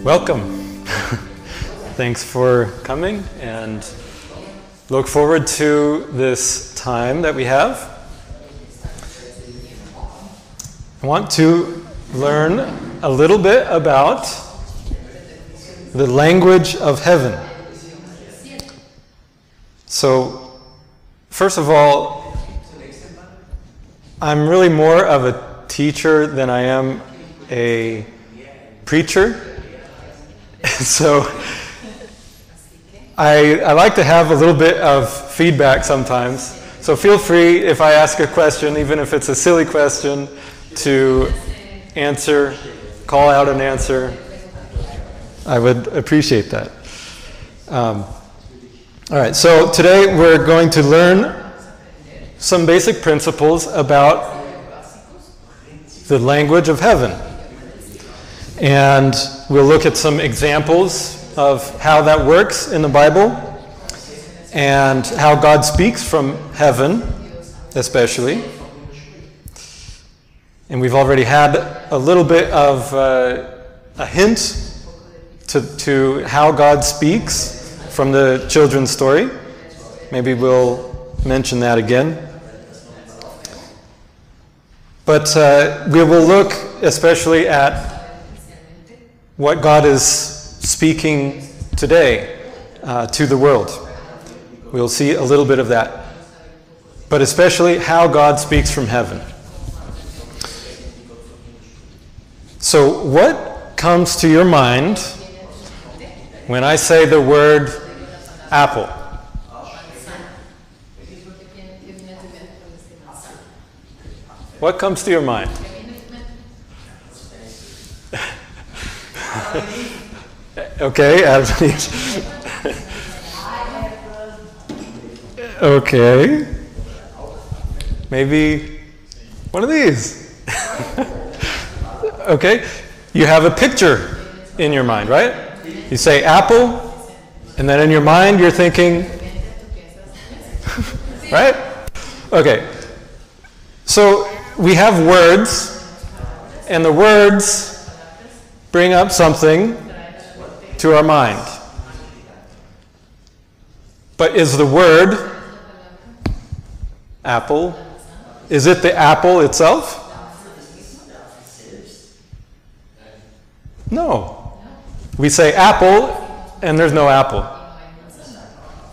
Welcome. Thanks for coming, and look forward to this time that we have. I want to learn a little bit about the language of heaven. So, first of all, I'm really more of a teacher than I am a preacher. So I like to have a little bit of feedback sometimes. So feel free, if I ask a question, even if it's a silly question, to answer, call out an answer. I would appreciate that. All right, so today we're going to learn some basic principles about the language of heaven. And we'll look at some examples of how that works in the Bible and how God speaks from heaven, especially. And we've already had a little bit of a hint to how God speaks from the children's story. Maybe we'll mention that again. But we will look especially at what God is speaking today to the world. We'll see a little bit of that. But especially how God speaks from heaven. So what comes to your mind when I say the word apple? What comes to your mind? Okay, okay. Maybe one of these. Okay, you have a picture in your mind, right? You say apple, and then in your mind you're thinking, right? Okay, so we have words, and the words bring up something to our mind. But is the word apple, is it the apple itself? No. We say apple, and there's no apple.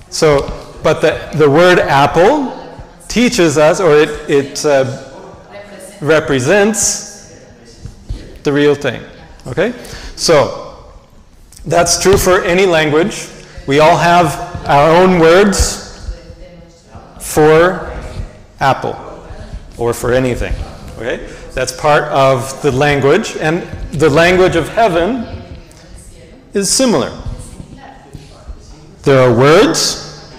So, but the word apple teaches us, or it represents the real thing. Okay? So, that's true for any language. We all have our own words for apple, or for anything. Okay? That's part of the language, and the language of heaven is similar. There are words,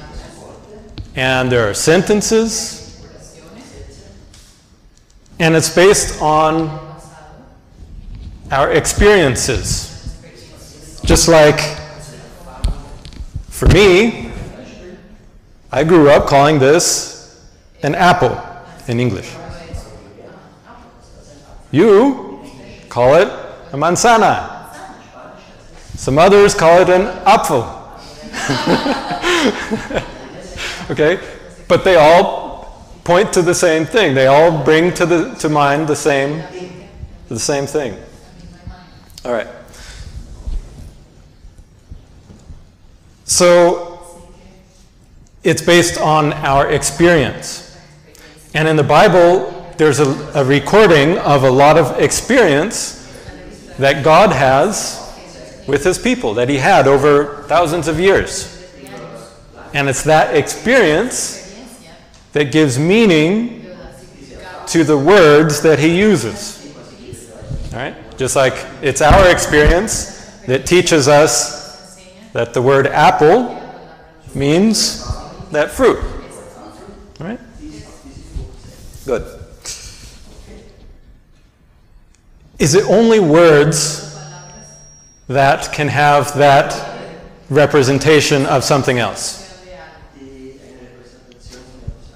and there are sentences, and it's based on our experiences. Just like, for me, I grew up calling this an apple in English. You call it a manzana. Some others call it an apfel. Okay? But they all point to the same thing. They all bring to mind the same thing. All right. So it's based on our experience. And in the Bible, there's a recording of a lot of experience that God has with his people, that he had over thousands of years. And it's that experience that gives meaning to the words that he uses. All right? Just like it's our experience that teaches us that the word apple means that fruit. All right? Good. Is it only words that can have that representation of something else?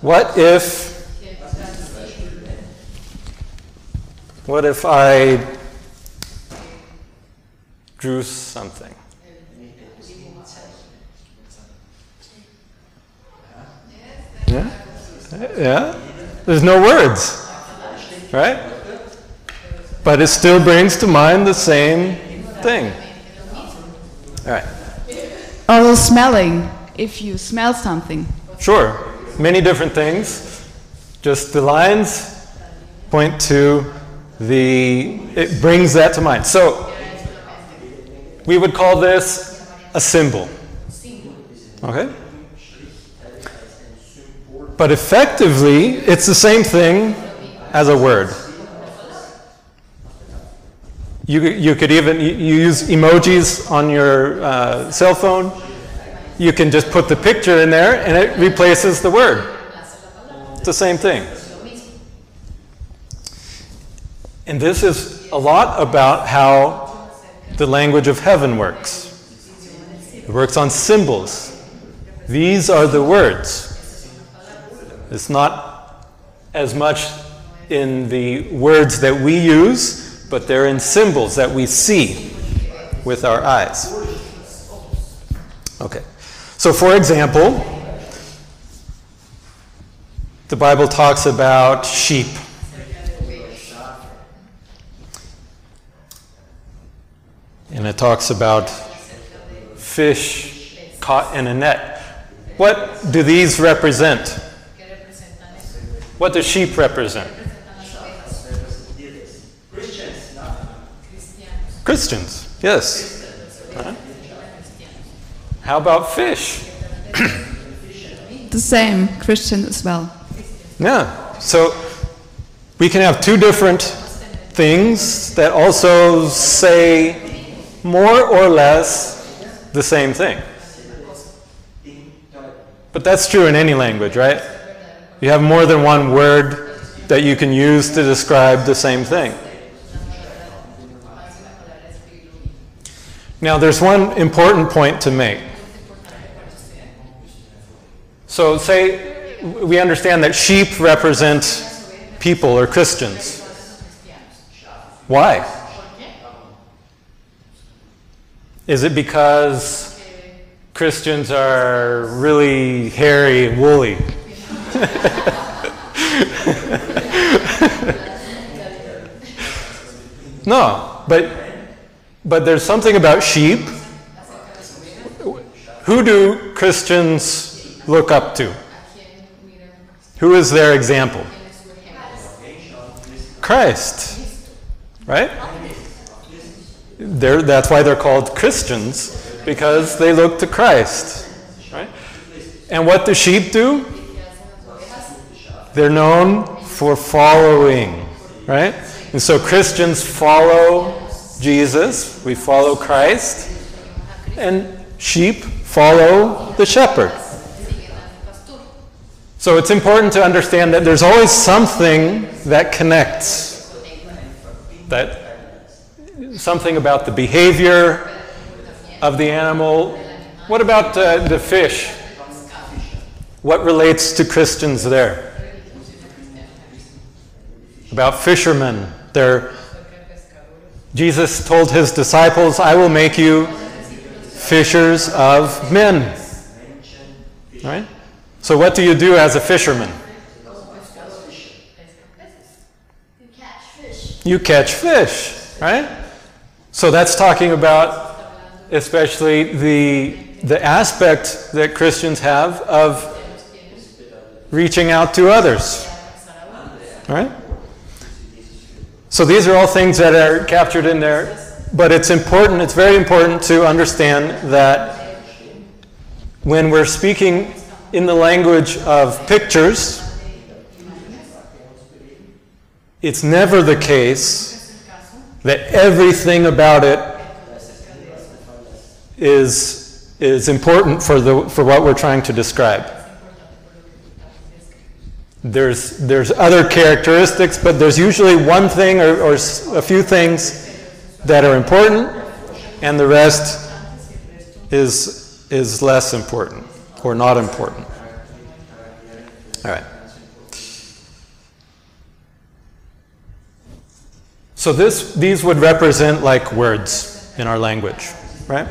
What if I drew something. Yeah? Yeah? There's no words, right? But it still brings to mind the same thing. All right. Or smelling, if you smell something. Sure. Many different things. Just the lines point to it brings that to mind. So, we would call this a symbol. Okay? But effectively, it's the same thing as a word. You could even you use emojis on your cell phone. You can just put the picture in there and it replaces the word. It's the same thing. And this is a lot about how the language of heaven works. It works on symbols. These are the words. It's not as much in the words that we use, but they're in symbols that we see with our eyes. Okay. So, for example, the Bible talks about sheep. And it talks about fish caught in a net. What do these represent? What does sheep represent? Christians, yes. Huh? How about fish? The same, Christian as well. Yeah, so we can have two different things that also say more or less the same thing. But that's true in any language, right? You have more than one word that you can use to describe the same thing. Now, there's one important point to make. So, say we understand that sheep represent people or Christians. Why? Is it because Christians are really hairy and woolly? No, but there's something about sheep. Who do Christians look up to? Who is their example? Christ, right? That's why they're called Christians, because they look to Christ, right? And what do sheep do? They're known for following, right? And so Christians follow Jesus, we follow Christ, and sheep follow the shepherd. So it's important to understand that there's always something that connects, something about the behavior of the animal. What about the fish? What relates to Christians there? About fishermen. Jesus told his disciples, I will make you fishers of men. Right? So what do you do as a fisherman? You catch fish, right? So that's talking about especially the aspect that Christians have of reaching out to others. Right? So these are all things that are captured in there, but it's very important to understand that when we're speaking in the language of pictures, it's never the case that everything about it is important for what we're trying to describe. There's other characteristics, but there's usually one thing or a few things that are important, and the rest is less important or not important. All right. So these would represent like words. in our language, right?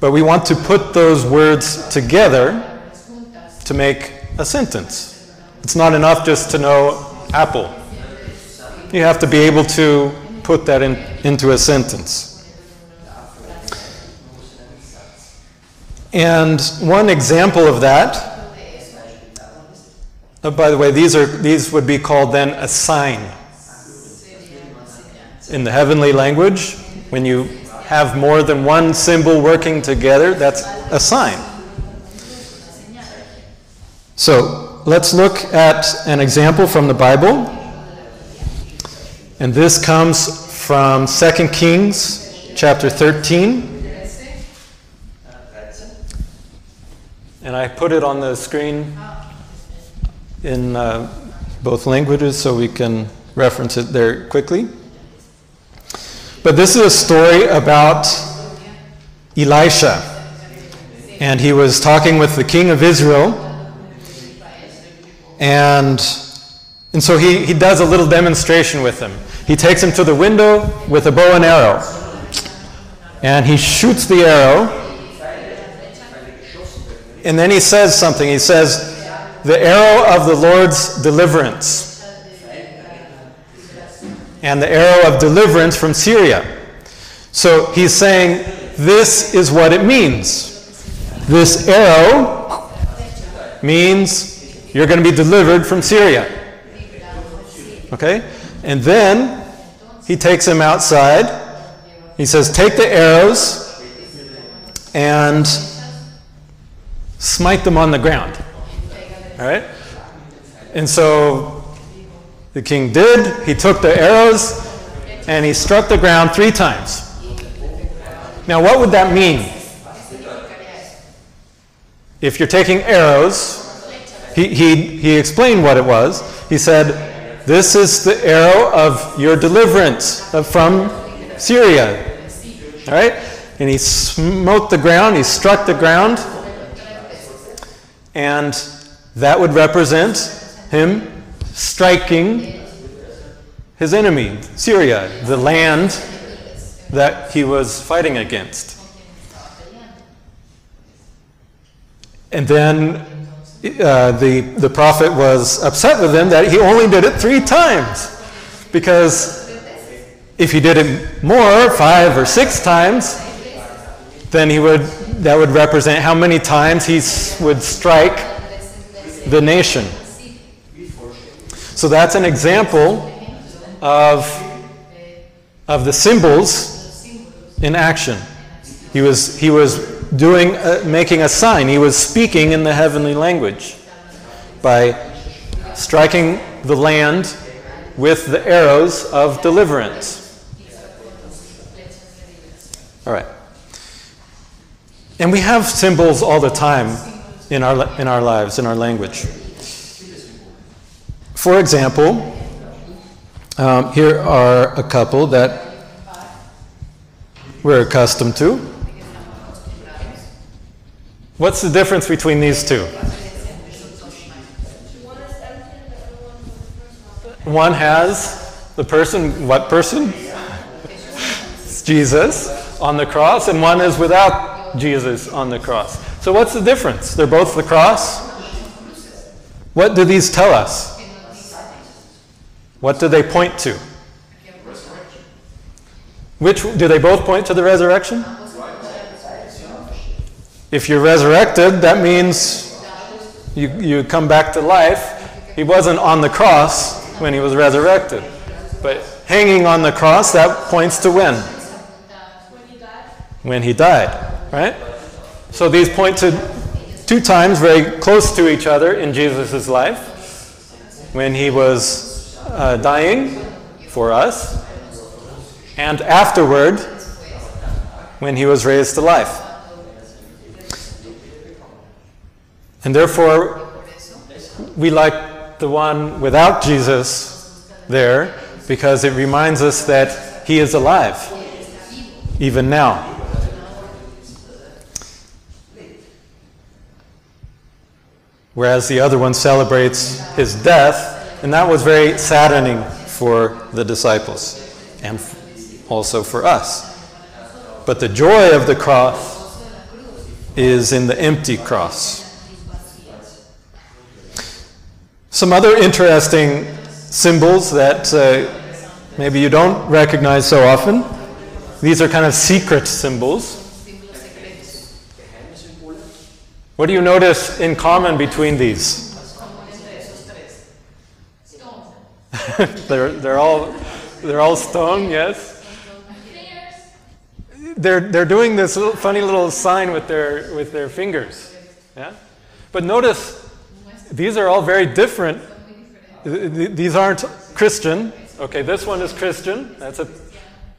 But we want to put those words together to make a sentence. It's not enough just to know apple. You have to be able to put that into a sentence. And one example of that, by the way, these would be called then a sign. In the heavenly language, when you have more than one symbol working together, that's a sign. So let's look at an example from the Bible. And this comes from 2 Kings chapter 13. And I put it on the screen in both languages so we can reference it there quickly. But this is a story about Elisha. And he was talking with the king of Israel. And so he does a little demonstration with him. He takes him to the window with a bow and arrow. And he shoots the arrow. And then he says something. He says, "The arrow of the Lord's deliverance." And the arrow of deliverance from Syria. So he's saying, this is what it means. This arrow means you're going to be delivered from Syria. Okay? And then he takes him outside. He says, take the arrows and smite them on the ground. All right? And so the king did. He took the arrows and he struck the ground 3 times. Now, what would that mean? If you're taking arrows, he explained what it was. He said, this is the arrow of your deliverance from Syria. All right? And he smote the ground, he struck the ground, and that would represent him striking his enemy, Syria, the land that he was fighting against. And then the prophet was upset with him that he only did it 3 times. Because if he did it more, 5 or 6 times, then that would represent how many times he would strike the nation. So that's an example of the symbols in action. He was doing making a sign. He was speaking in the heavenly language by striking the land with the arrows of deliverance. All right. And we have symbols all the time in our lives, in our language. For example, here are a couple that we're accustomed to. What's the difference between these two? One has the person, what person? It's Jesus on the cross, and one is without Jesus on the cross. So what's the difference? They're both the cross. What do these tell us? What do they point to? Do they both point to the resurrection? If you're resurrected, that means you come back to life. He wasn't on the cross when he was resurrected. But hanging on the cross, that points to when? When he died, right? So these point to 2 times very close to each other in Jesus' life. When he was dying for us, and afterward, when he was raised to life. And therefore, we like the one without Jesus there because it reminds us that he is alive, even now. Whereas the other one celebrates his death, and that was very saddening for the disciples and also for us. But the joy of the cross is in the empty cross. Some other interesting symbols that maybe you don't recognize so often. These are kind of secret symbols. What do you notice in common between these? they're all stone, yes. They're doing this funny little sign with their fingers, yeah. But notice these are all very different. These aren't Christian. Okay, this one is Christian. That's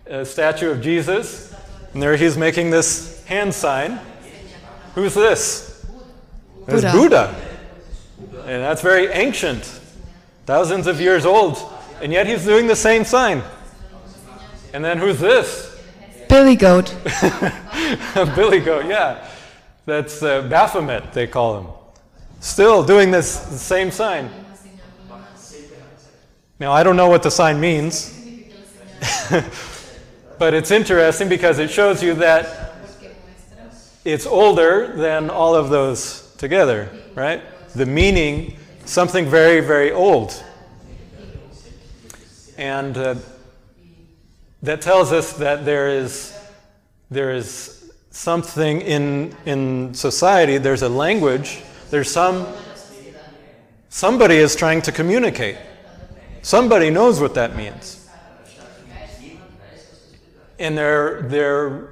a statue of Jesus, and there he's making this hand sign. Who's this? That's Buddha. And that's very ancient, thousands of years old, and yet he's doing the same sign. And then who's this? Billy goat. Billy goat, yeah. That's Baphomet, they call him. Still doing the same sign. Now, I don't know what the sign means, but it's interesting because it shows you that it's older than all of those together, right? The meaning, something very, very old. And that tells us that there is something in society, there's a language, there's somebody is trying to communicate. Somebody knows what that means. And there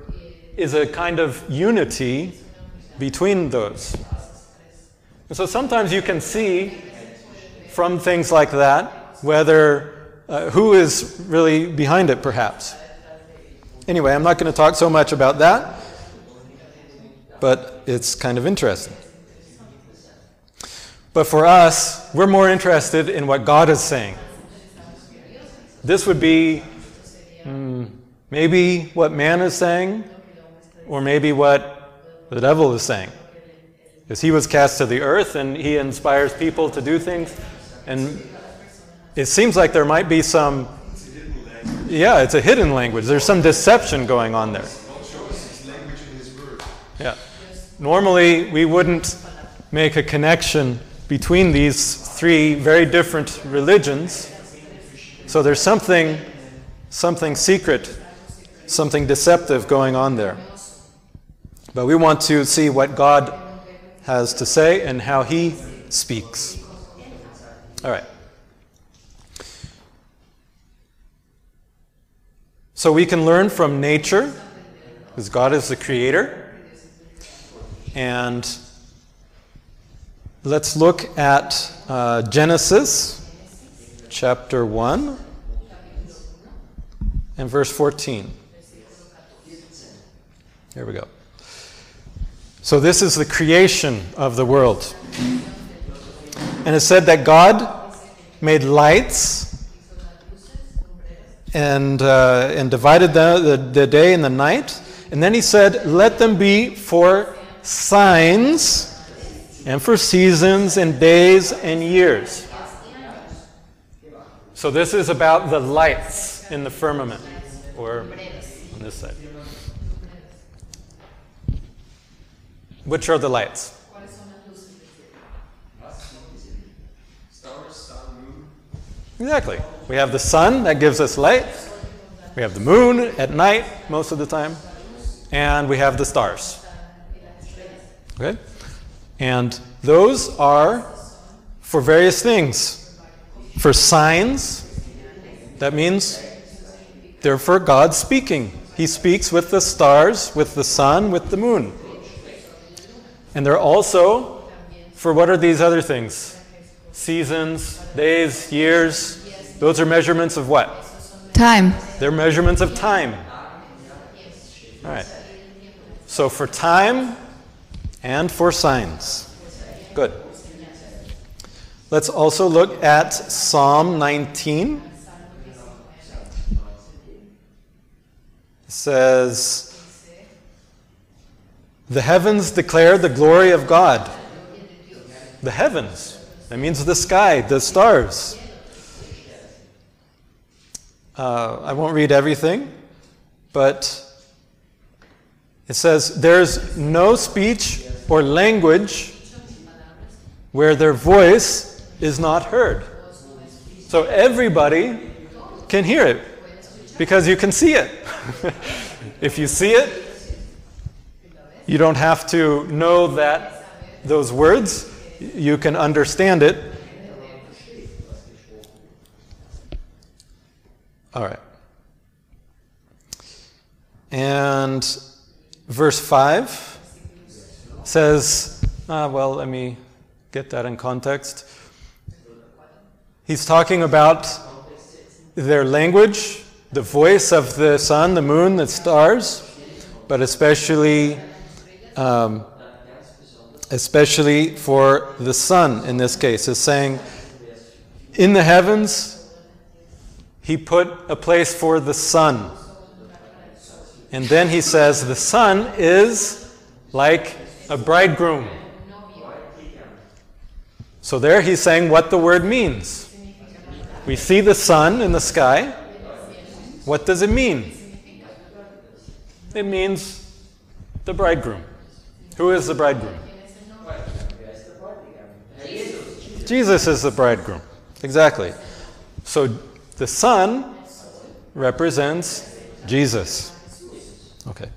is a kind of unity between those. And so sometimes you can see from things like that whether who is really behind it, perhaps. Anyway, I'm not going to talk so much about that, but it's kind of interesting. But for us, we're more interested in what God is saying. This would be maybe what man is saying, or maybe what the devil is saying. Because he was cast to the earth, and he inspires people to do things. And it seems like there might be some... Yeah, it's a hidden language. There's some deception going on there. Yeah. Normally, we wouldn't make a connection between these three very different religions. So there's something secret, something deceptive going on there. But we want to see what God has to say and how he speaks. All right. So we can learn from nature, because God is the creator. And let's look at Genesis chapter 1 and verse 14. Here we go. So this is the creation of the world. And it said that God made lights and divided the day and the night. And then he said, let them be for signs and for seasons and days and years. So this is about the lights in the firmament, or on this side. Which are the lights? Exactly. We have the sun that gives us light. We have the moon at night most of the time. And we have the stars. Okay? And those are for various things. For signs, that means they're for God speaking. He speaks with the stars, with the sun, with the moon. And they're also for what are these other things? Seasons, days, years. Those are measurements of what? Time. They're measurements of time. All right. So for time and for signs. Good. Let's also look at Psalm 19. It says, the heavens declare the glory of God. The heavens. That means the sky, the stars. I won't read everything, but It says, there's no speech or language where their voice is not heard. So everybody can hear it because you can see it. If you see it, you don't have to know that those words. You can understand it. All right. And verse 5 says, well, let me get that in context. He's talking about their language, the voice of the sun, the moon, the stars, but especially for the sun in this case. Is saying, in the heavens, he put a place for the sun. And then he says the sun is like a bridegroom. So there he's saying what the word means. We see the sun in the sky. What does it mean? It means the bridegroom. Who is the bridegroom? Jesus is the bridegroom. Exactly. So the sun represents Jesus. Okay.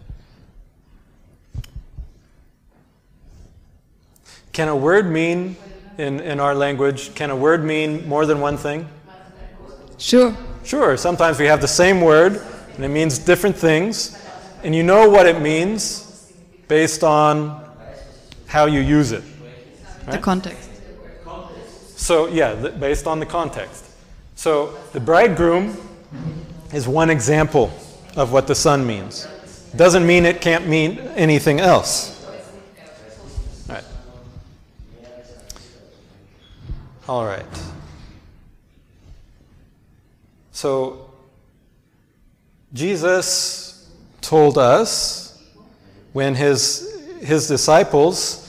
Can a word mean, in our language, can a word mean more than one thing? Sure. Sure. Sometimes we have the same word, and it means different things, and you know what it means based on how you use it. Right? The context. So, yeah, based on the context. So, the bridegroom is one example of what the sun means. Doesn't mean it can't mean anything else. All right. All right. So, Jesus told us when his disciples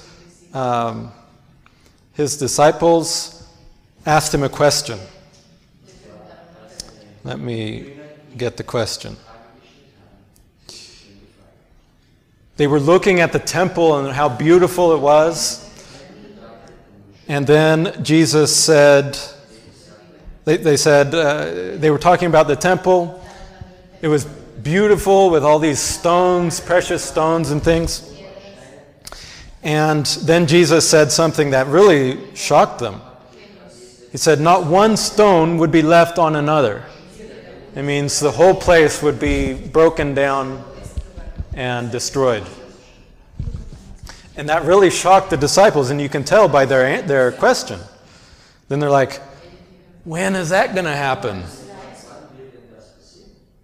asked him a question. Let me get the question. They were looking at the temple and how beautiful it was. And then Jesus said, they were talking about the temple. It was beautiful with all these stones, precious stones and things. And then Jesus said something that really shocked them. He said, not one stone would be left on another. It means the whole place would be broken down and destroyed. And that really shocked the disciples, and you can tell by their question. Then they're like, when is that going to happen?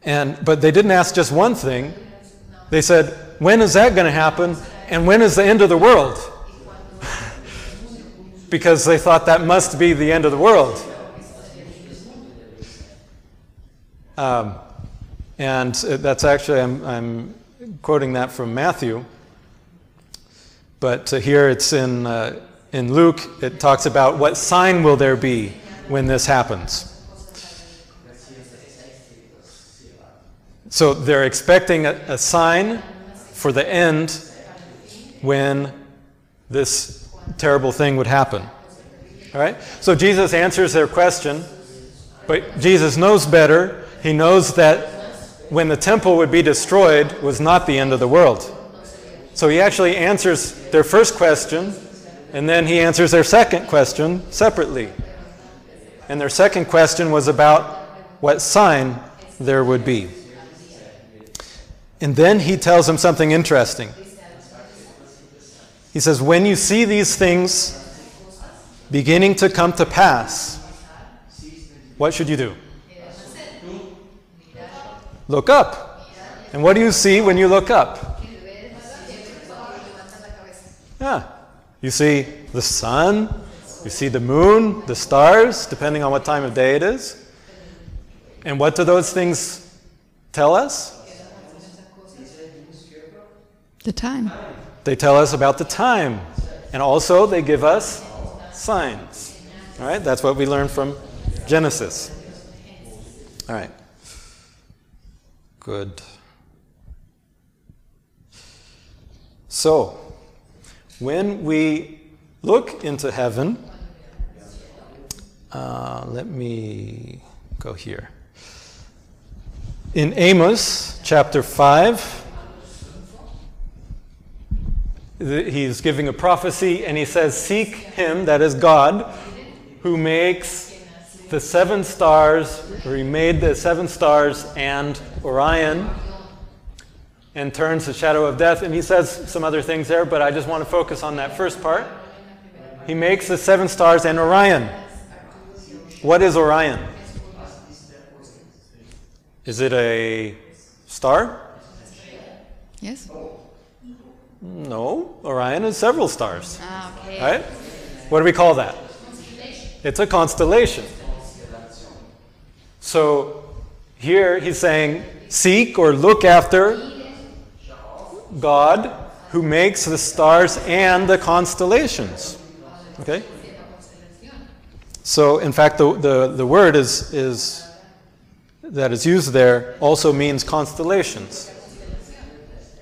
But they didn't ask just one thing. They said, when is that going to happen? And when is the end of the world? Because they thought that must be the end of the world. And that's actually, I'm quoting that from Matthew. But here it's in Luke, it talks about what sign will there be when this happens. So they're expecting a sign for the end when this terrible thing would happen. All right? So Jesus answers their question, but Jesus knows better. He knows that when the temple would be destroyed was not the end of the world. So he actually answers their first question, and then he answers their second question separately. And their second question was about what sign there would be. And then he tells them something interesting. He says, when you see these things beginning to come to pass, what should you do? Look up. And what do you see when you look up? Yeah. You see the sun, you see the moon, the stars, depending on what time of day it is. And what do those things tell us? The time. They tell us about the time. And also they give us signs. All right? That's what we learned from Genesis. All right. Good. So, when we look into heaven, let me go here. In Amos chapter 5, he's giving a prophecy and he says, "Seek him," that is God, "who makes the seven stars," or he made the seven stars and Orion, and turns the shadow of death. And he says some other things there, but I just want to focus on that first part. He makes the seven stars and Orion. What is Orion? Is it a star? Yes? No, Orion is several stars. Okay. Right? What do we call that? It's a constellation. So here he's saying, seek or look after God who makes the stars and the constellations. Okay? So in fact the word is that is used there also means constellations.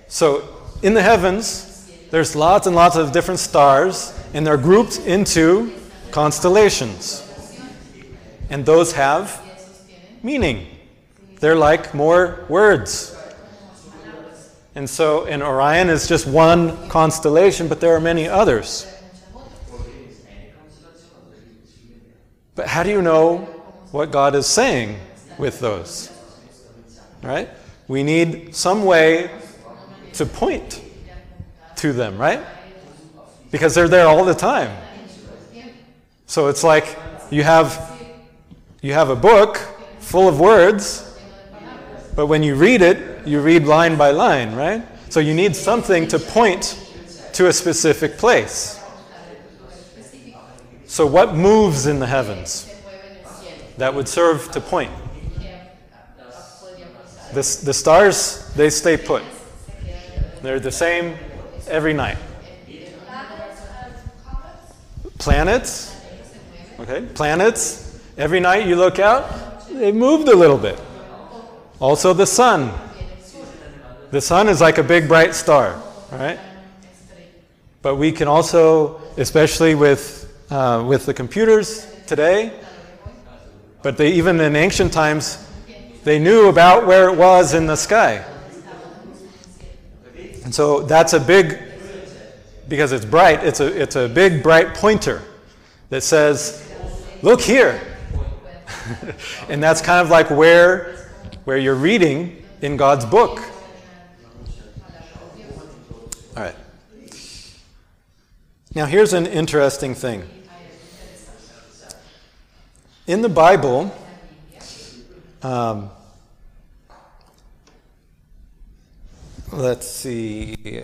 So in the heavens, there's lots and lots of different stars, and they're grouped into constellations. And those have meaning. They're like more words. And so, and Orion is just one constellation, but there are many others. But how do you know what God is saying with those? Right? We need some way to point to them, right? Because they're there all the time. So it's like you have a book full of words, but when you read it, you read line by line, right? So you need something to point to a specific place. So what moves in the heavens that would serve to point? The stars, they stay put. They're the same every night. Planets, okay, planets, every night you look out, they moved a little bit. Also the sun. The sun is like a big bright star, right? But we can also, especially with the computers today, but they even in ancient times, they knew about where it was in the sky. And so that's a big, because it's bright, it's a big bright pointer that says, look here. And that's kind of like where you're reading in God's book. All right. Now here's an interesting thing. In the Bible, let's see.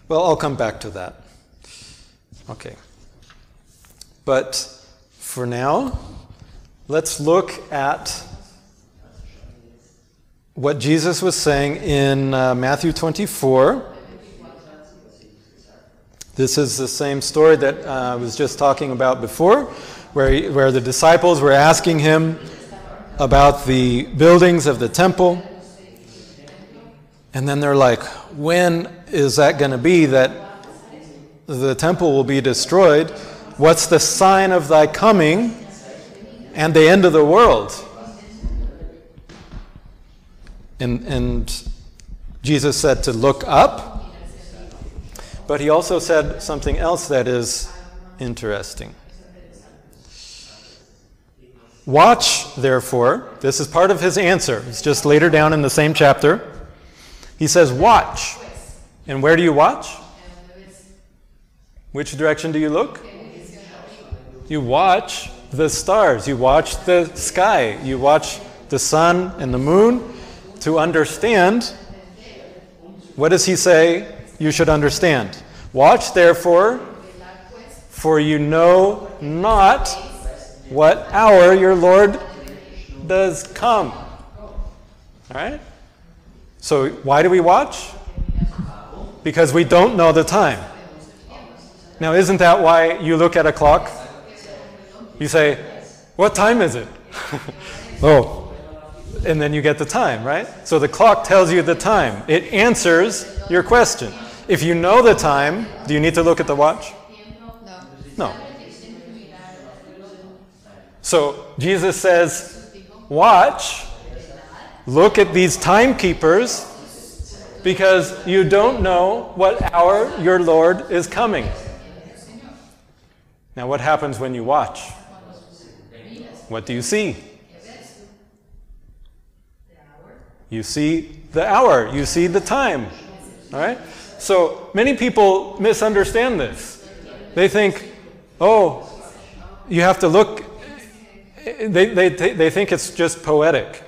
Well, I'll come back to that. Okay. But for now, let's look at what Jesus was saying in Matthew 24. This is the same story that I was just talking about before, where the disciples were asking him about the buildings of the temple. And then they're like, when is that going to be that the temple will be destroyed? What's the sign of thy coming and the end of the world? And Jesus said to look up. But he also said something else that is interesting. Watch, therefore. This is part of his answer. It's just later down in the same chapter. He says, watch. And where do you watch? Which direction do you look? You watch the stars. You watch the sky. You watch the sun and the moon to understand. What does he say you should understand? Watch, therefore, for you know not what hour your Lord does come. All right? So why do we watch? Because we don't know the time. Now, isn't that why you look at a clock? You say, what time is it? Oh, And then you get the time, right? So the clock tells you the time. It answers your question. If you know the time, do you need to look at the watch? No. So Jesus says, watch, look at these timekeepers, because you don't know what hour your Lord is coming. Now, what happens when you watch? What do you see? You see the hour. You see the time. All right? So many people misunderstand this. They think, oh, you have to look. They think it's just poetic,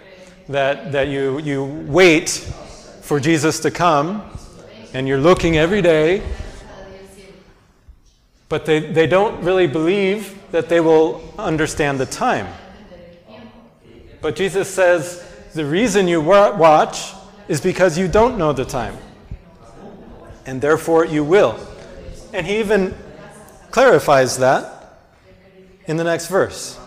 that you wait for Jesus to come, and you're looking every day, but they don't really believe that they will understand the time. But Jesus says the reason you watch is because you don't know the time, and therefore you will. And he even clarifies that in the next verse.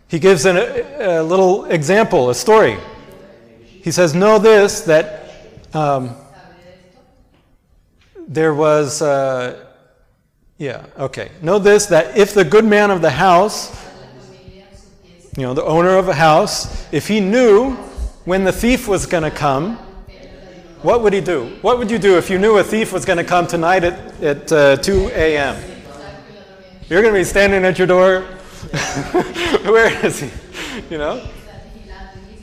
He gives a little example, a story. He says, know this, that there was, know this, that if the good man of the house, the owner of a house, if he knew when the thief was going to come, what would he do? What would you do if you knew a thief was going to come tonight at 2 a.m.? You're going to be standing at your door. Where is he?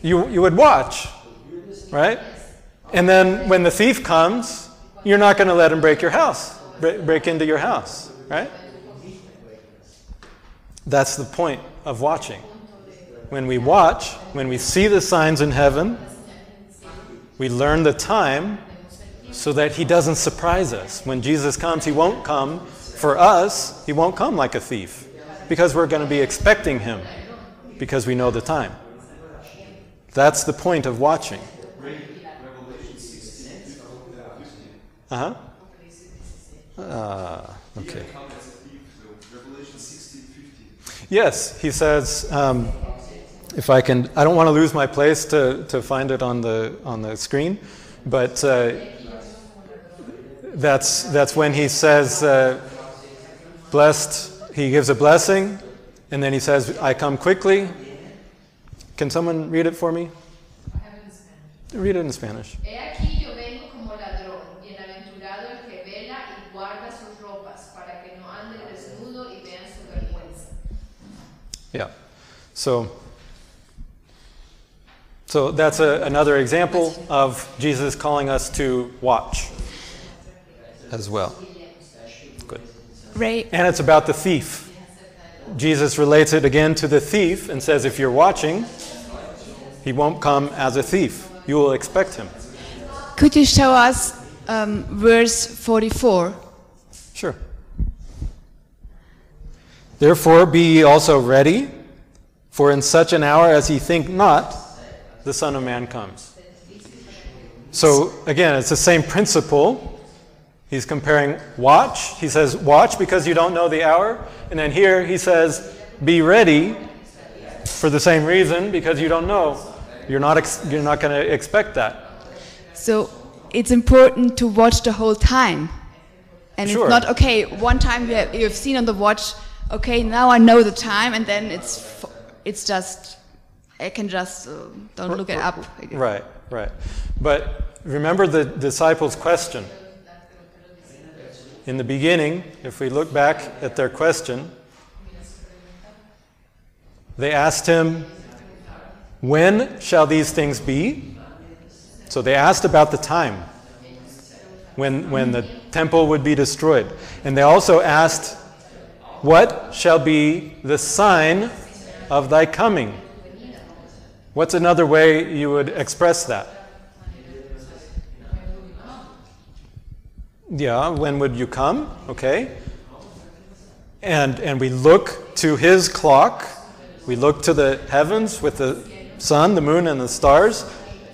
You would watch, right? And then when the thief comes, you're not going to let him break into your house, right? That's the point of watching. When we watch, when we see the signs in heaven, we learn the time so that he doesn't surprise us. When Jesus comes, he won't come for us. He won't come like a thief, because we're going to be expecting him, because we know the time. That's the point of watching. Okay. Yes, he says, if I can, I don't want to lose my place to find it on the screen, but that's when he says, blessed. He gives a blessing, and then he says, I come quickly. Can someone read it for me? Read it in Spanish. He aquí yo vengo como ladrón, bienaventurado el que vela y guarda sus ropas, para que no ande desnudo y vean su vergüenza. Yeah. So that's another example of Jesus calling us to watch as well. Good. Ray, And it's about the thief. Jesus relates it again to the thief and says, if you're watching, he won't come as a thief. You will expect him. could you show us verse 44? Sure. Therefore be ye also ready, for in such an hour as ye think not, the Son of Man comes. So again, it's the same principle. He's comparing watch. He says, watch because you don't know the hour. And then here he says, be ready for the same reason, because you don't know. You're not going to expect that. So it's important to watch the whole time. And Sure. it's not, okay, one time you've seen on the watch, okay, now I know the time, and then it's just, I can just don't look it up again. Right. But remember the disciples' question. In the beginning, if we look back at their question, they asked him, when shall these things be? So they asked about the time, when the temple would be destroyed. And they also asked, what shall be the sign of thy coming? What's another way you would express that? Yeah, when would you come? Okay. And we look to his clock. We look to the heavens with the sun, the moon, and the stars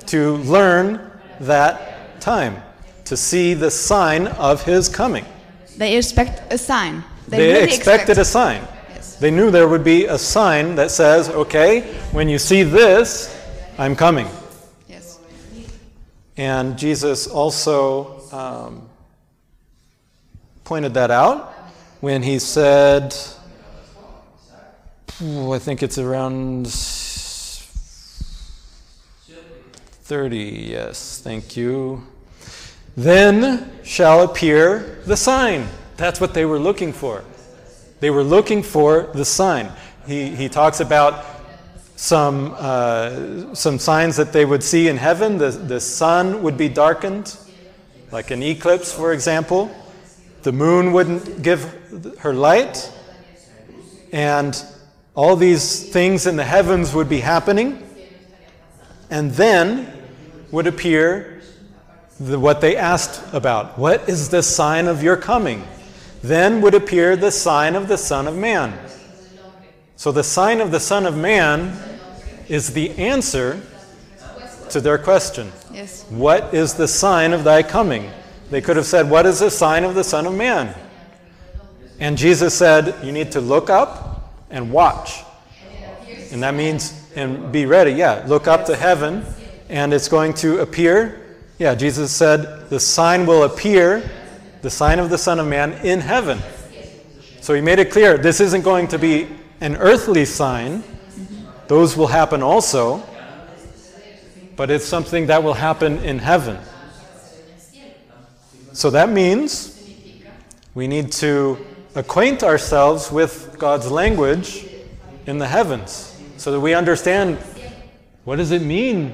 to learn that time, to see the sign of his coming. They expect a sign. They really expected a sign. Yes. They knew there would be a sign that says, okay, when you see this, I'm coming. Yes. And Jesus also pointed that out when he said, I think it's around 30, yes, thank you. Then shall appear the sign. That's what they were looking for. They were looking for the sign. He talks about some signs that they would see in heaven. The sun would be darkened, like an eclipse, for example. The moon wouldn't give her light. And all these things in the heavens would be happening. And then would appear what they asked about. What is the sign of your coming? Then would appear the sign of the Son of Man. So the sign of the Son of Man is the answer to their question. Yes. What is the sign of thy coming? They could have said, what is the sign of the Son of Man? And Jesus said, you need to look up and watch. And that means, and be ready. Yeah, look up to heaven, and it's going to appear. Yeah, Jesus said, the sign will appear, the sign of the Son of Man in heaven. So he made it clear, this isn't going to be an earthly sign. Those will happen also. But it's something that will happen in heaven. So that means we need to acquaint ourselves with God's language in the heavens so that we understand, what does it mean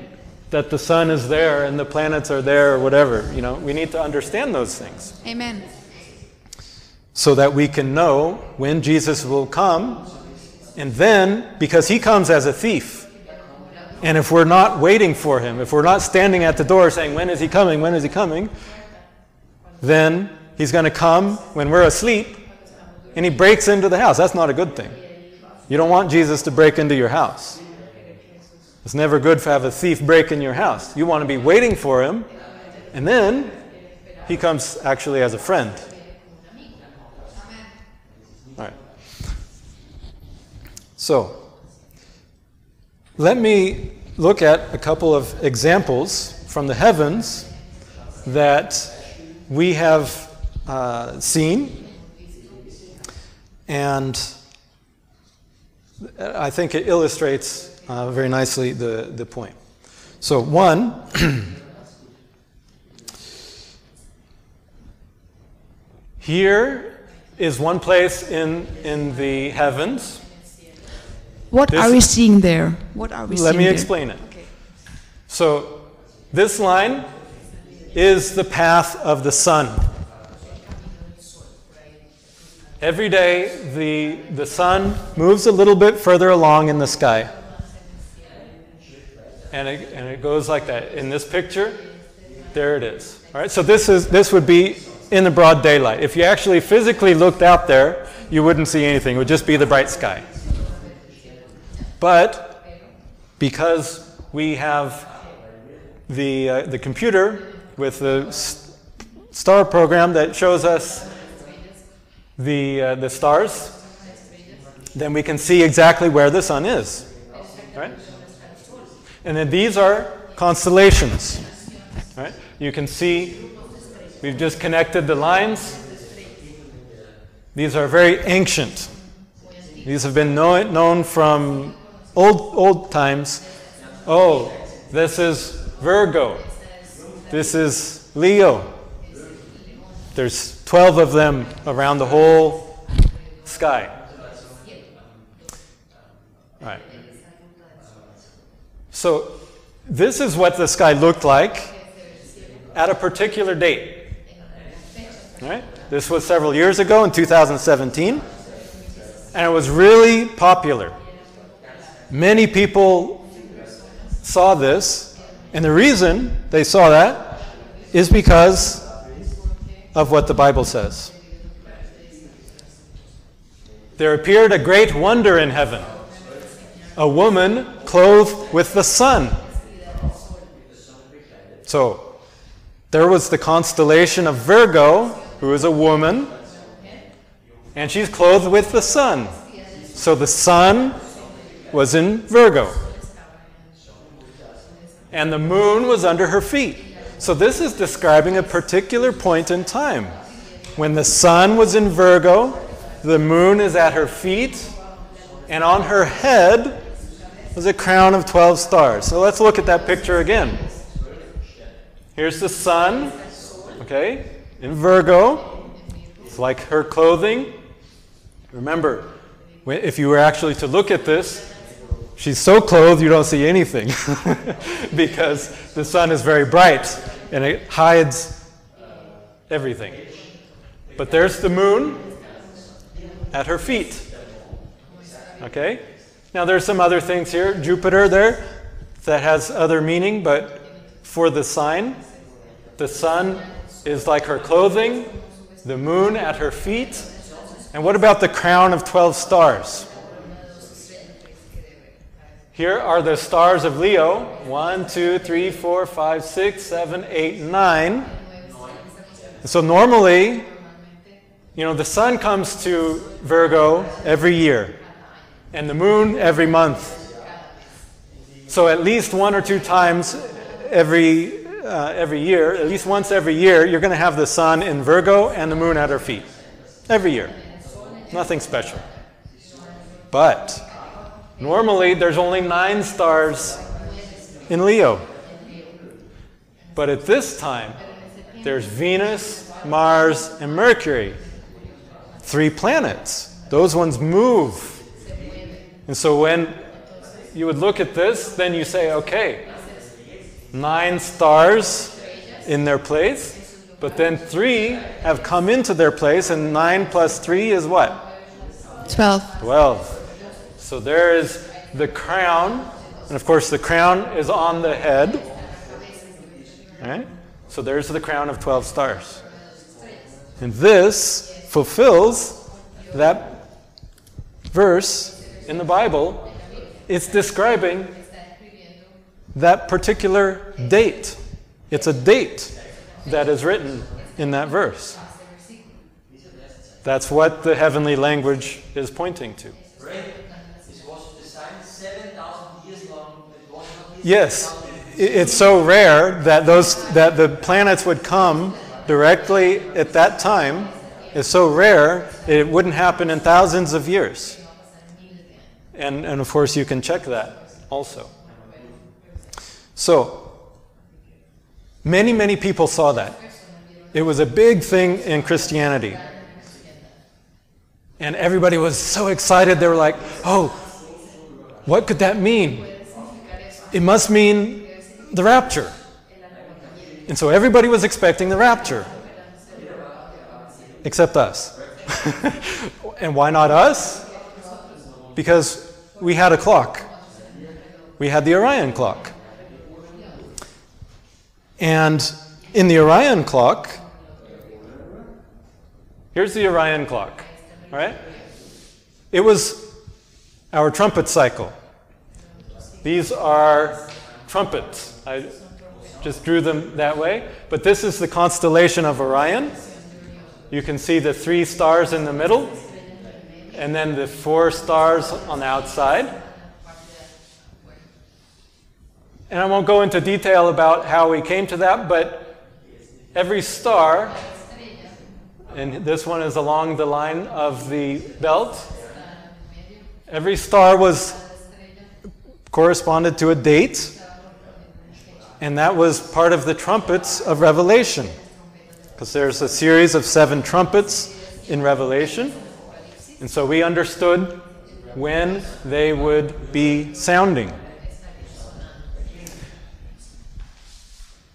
that the sun is there and the planets are there or whatever. You know, we need to understand those things. Amen. So that we can know when Jesus will come, and then, because he comes as a thief, and if we're not waiting for him, if we're not standing at the door saying, when is he coming, when is he coming, then he's going to come when we're asleep, and he breaks into the house. That's not a good thing. You don't want Jesus to break into your house. It's never good to have a thief break in your house. You want to be waiting for him, and then he comes actually as a friend. All right. So, let me look at a couple of examples from the heavens that we have seen, and I think it illustrates very nicely the point. So one, here is one place in the heavens. What are we seeing there? What are we seeing there? Let me explain it. Okay. So this line is the path of the sun. Every day the sun moves a little bit further along in the sky. And it goes like that. In this picture, there it is. All right, so this would be in the broad daylight. If you actually physically looked out there, you wouldn't see anything. It would just be the bright sky. But because we have the computer with the star program that shows us the stars, then we can see exactly where the sun is. Right? And then these are constellations. Right? You can see we've just connected the lines. These are very ancient. These have been known from old times. Oh, this is Virgo. This is Leo. There's 12 of them around the whole sky. All right. So this is what the sky looked like at a particular date. All right? This was several years ago in 2017, and it was really popular. Many people saw this, and the reason they saw that is because of what the Bible says. There appeared a great wonder in heaven, a woman clothed with the sun. So, there was the constellation of Virgo, who is a woman, and she's clothed with the sun. So the sun was in Virgo. And the moon was under her feet. So this is describing a particular point in time. When the sun was in Virgo, the moon is at her feet, and on her head was a crown of 12 stars. So let's look at that picture again. Here's the sun, okay, in Virgo. It's like her clothing. Remember, if you were actually to look at this, she's so clothed you don't see anything because the sun is very bright and it hides everything. But there's the moon at her feet. Okay? Now there's some other things here. Jupiter there that has other meaning, but for the sign, the sun is like her clothing, the moon at her feet. And what about the crown of 12 stars? Here are the stars of Leo. 1, 2, 3, 4, 5, 6, 7, 8, 9. So normally, the sun comes to Virgo every year, and the moon every month. So at least one or two times every year, at least once every year, you're going to have the sun in Virgo and the moon at her feet. Every year. Nothing special. But normally there's only 9 stars in Leo. But at this time, there's Venus, Mars, and Mercury. 3 planets. Those ones move. And so when you would look at this, then you say, okay, 9 stars in their place, but then 3 have come into their place, and 9 plus 3 is what? 12. 12. So there is the crown, and of course the crown is on the head. All right? So there's the crown of 12 stars. And this fulfills that verse in the Bible. It's describing that particular date. It's a date that is written in that verse. That's what the heavenly language is pointing to. Yes, it's so rare that the planets would come directly at that time. It's so rare it wouldn't happen in thousands of years. And of course you can check that also. So, many people saw that. It was a big thing in Christianity. And everybody was so excited. They were like, oh, what could that mean? It must mean the rapture. And so everybody was expecting the rapture. Except us. And why not us? Because we had a clock. We had the Orion clock. And in the Orion clock, here's the Orion clock. All right? It was our trumpet cycle. These are trumpets. I just drew them that way. But this is the constellation of Orion. You can see the 3 stars in the middle, and then the 4 stars on the outside. And I won't go into detail about how we came to that, but every star, and this one is along the line of the belt, every star corresponded to a date, and that was part of the trumpets of Revelation. Because there's a series of 7 trumpets in Revelation. And so we understood when they would be sounding.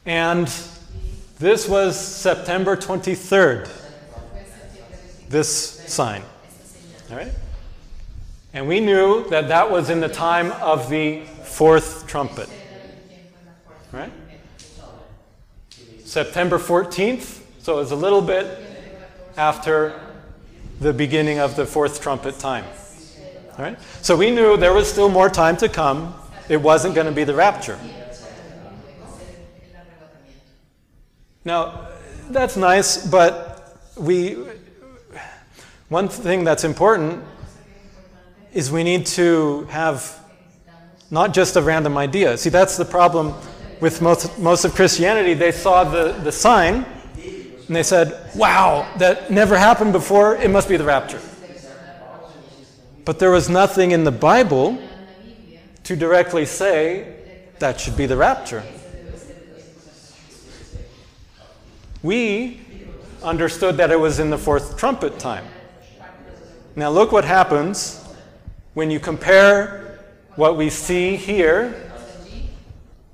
And this was September 23rd, this sign. All right? And we knew that that was in the time of the 4th trumpet. All right? September 14th. So it was a little bit after the beginning of the 4th trumpet time. All right? So we knew there was still more time to come. It wasn't going to be the rapture. Now, that's nice, but one thing that's important is we need to have not just a random idea. See, that's the problem with most of Christianity. They saw the sign, and they said, wow, that never happened before, it must be the rapture. But there was nothing in the Bible to directly say that should be the rapture. We understood that it was in the fourth trumpet time. Now look what happens when you compare what we see here,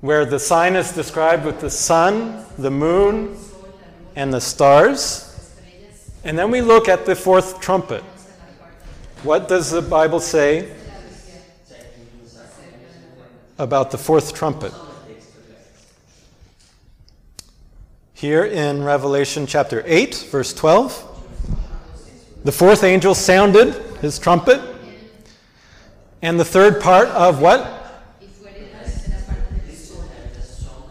where the sign is described with the sun, the moon, and the stars, and then we look at the fourth trumpet. What does the Bible say about the fourth trumpet? Here in Revelation chapter 8, verse 12, the fourth angel sounded his trumpet, and the third part of what?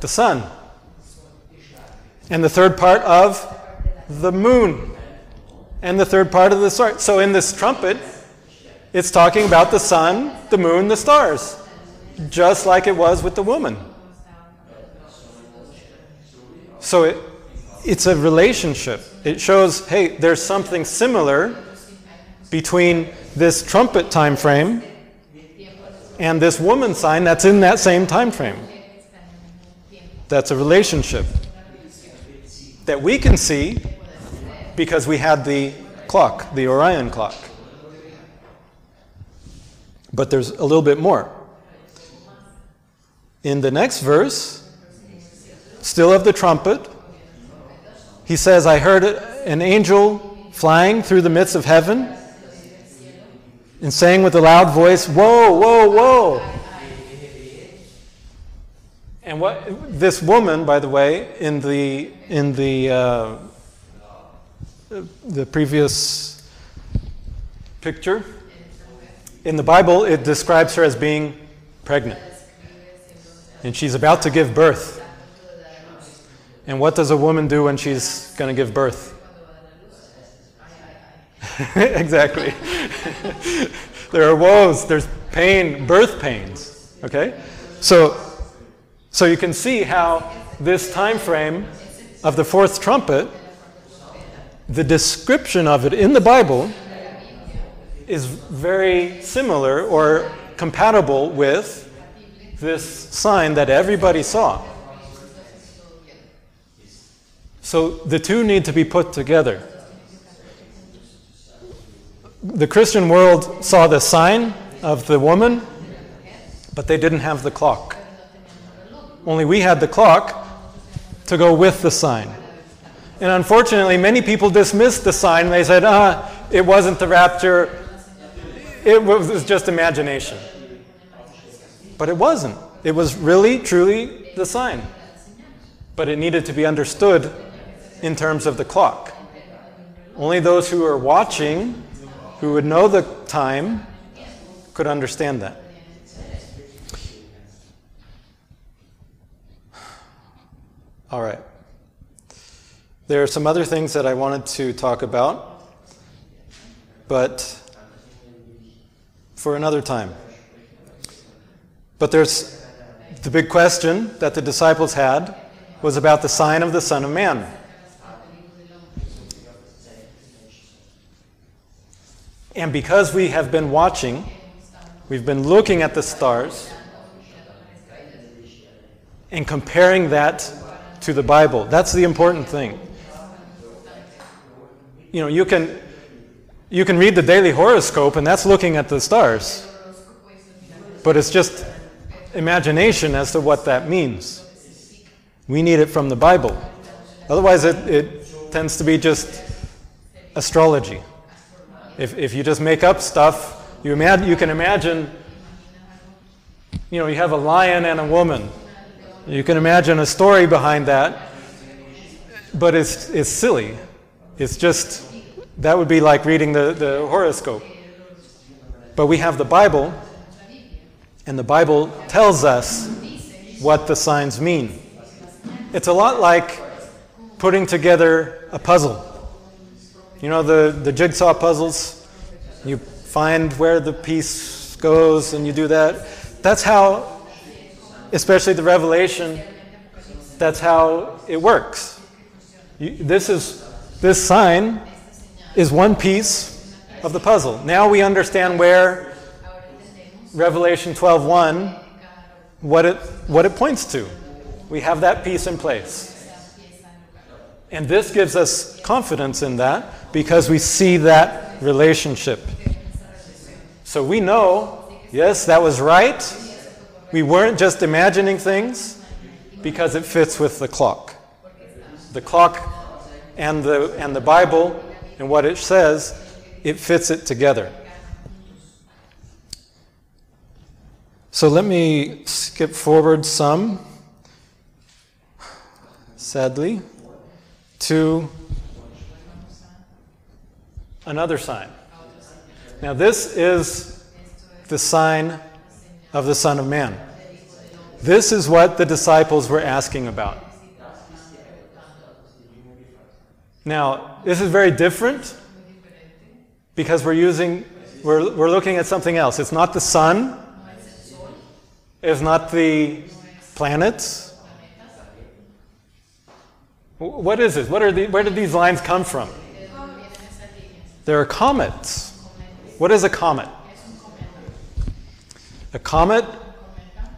The sun. And the third part of the moon. And the third part of the stars. So in this trumpet, it's talking about the sun, the moon, the stars. Just like it was with the woman. So it's a relationship. It shows, hey, there's something similar between this trumpet time frame and this woman sign that's in that same time frame. That's a relationship that we can see because we had the clock, the Orion clock. But there's a little bit more. In the next verse, still of the trumpet, he says, I heard an angel flying through the midst of heaven and saying with a loud voice, whoa, whoa, whoa. And what this woman, by the way, in the previous picture, in the Bible, it describes her as being pregnant. And she's about to give birth. And what does a woman do when she's going to give birth? Exactly. There are woes, there's pain, birth pains. Okay? So you can see how this time frame of the fourth trumpet, the description of it in the Bible is very similar or compatible with this sign that everybody saw. So the two need to be put together. The Christian world saw the sign of the woman, but they didn't have the clock. Only we had the clock to go with the sign. And unfortunately, many people dismissed the sign. They said, it wasn't the rapture. It was just imagination. But it wasn't. It was really, truly the sign. But it needed to be understood in terms of the clock. Only those who are watching, who would know the time, could understand that. All right. There are some other things that I wanted to talk about, but for another time. But there's the big question that the disciples had was about the sign of the Son of Man. And because we have been watching, we've been looking at the stars and comparing that to the Bible. That's the important thing. You know, you can read the daily horoscope and that's looking at the stars. But it's just imagination as to what that means. We need it from the Bible. Otherwise it tends to be just astrology. If you just make up stuff, you can imagine, you know, you have a lion and a woman. You can imagine a story behind that, but it's silly. It's just, that would be like reading the horoscope. But we have the Bible, and the Bible tells us what the signs mean. It's a lot like putting together a puzzle. You know the jigsaw puzzles? You find where the piece goes and you do that. That's how, especially the Revelation, that's how it works. This sign is one piece of the puzzle. Now we understand where Revelation 12:1, what it points to. We have that piece in place. And this gives us confidence in that because we see that relationship. So we know, yes, that was right. We weren't just imagining things because it fits with the clock. The clock and the Bible and what it says, it fits it together. So let me skip forward some, sadly, to another sign. Now this is the sign of the Son of Man. This is what the disciples were asking about. Now, this is very different because we're looking at something else. It's not the sun. It's not the planets. What is it? Where did these lines come from? There are comets. What is a comet? A comet,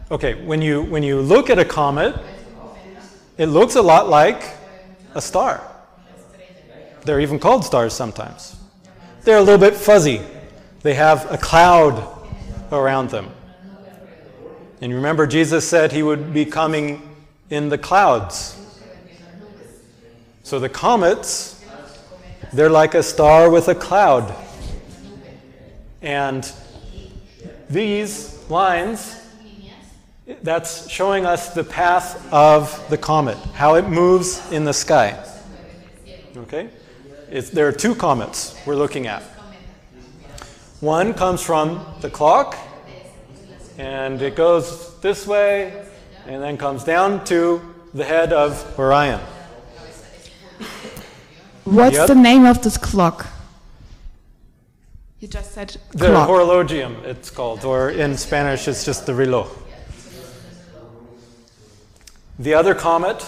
okay, when you look at a comet, it looks a lot like a star. They're even called stars sometimes. They're a little bit fuzzy. They have a cloud around them. And remember, Jesus said he would be coming in the clouds. So the comets, they're like a star with a cloud. And these lines, that's showing us the path of the comet, how it moves in the sky. Okay? There are two comets we're looking at. One comes from the clock, and it goes this way, and then comes down to the head of Orion. What's the name of this clock? You just said The clock. horologium, it's called, or in Spanish, it's just the reloj. The other comet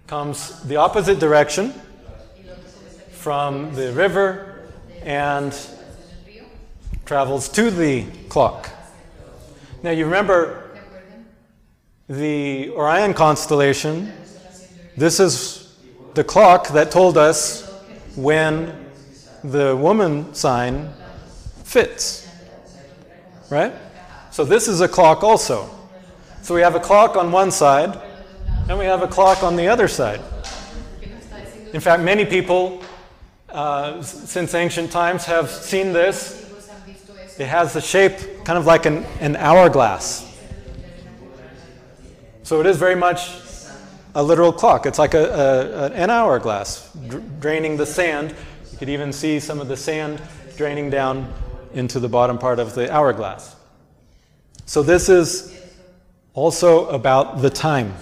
comes the opposite direction from the river and travels to the clock. Now you remember the Orion constellation. This is the clock that told us when the woman sign fits, right? So this is a clock also. So we have a clock on one side, and we have a clock on the other side. In fact, many people, since ancient times, have seen this. It has the shape kind of like an hourglass. So it is very much a literal clock. It's like an hourglass, draining the sand. You could even see some of the sand draining down into the bottom part of the hourglass. So this is also about the time.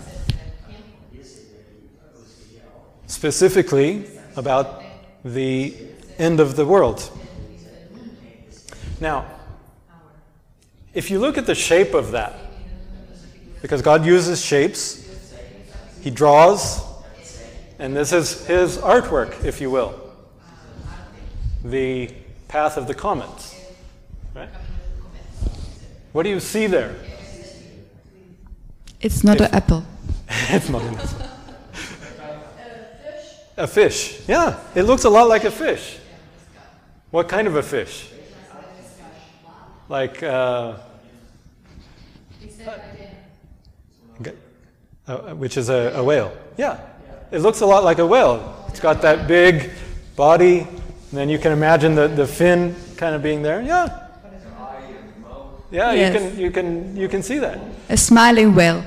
Specifically about the end of the world. Now, if you look at the shape of that, because God uses shapes, He draws, and this is His artwork, if you will. The path of the comets. Right? What do you see there? It's not an apple. It's not an apple. A fish. Yeah, it looks a lot like a fish. What kind of a fish? Like, which is a whale. Yeah, it looks a lot like a whale. It's got that big body, and then you can imagine the fin kind of being there. Yeah. Yeah, yes. you can see that. A smiling whale.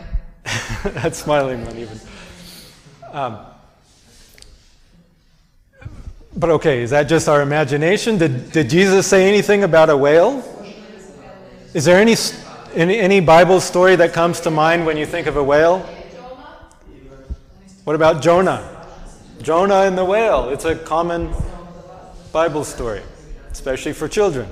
That smiling one even. But okay, is that just our imagination? Did Jesus say anything about a whale? Is there any Bible story that comes to mind when you think of a whale? What about Jonah? Jonah and the whale. It's a common Bible story. especially for children.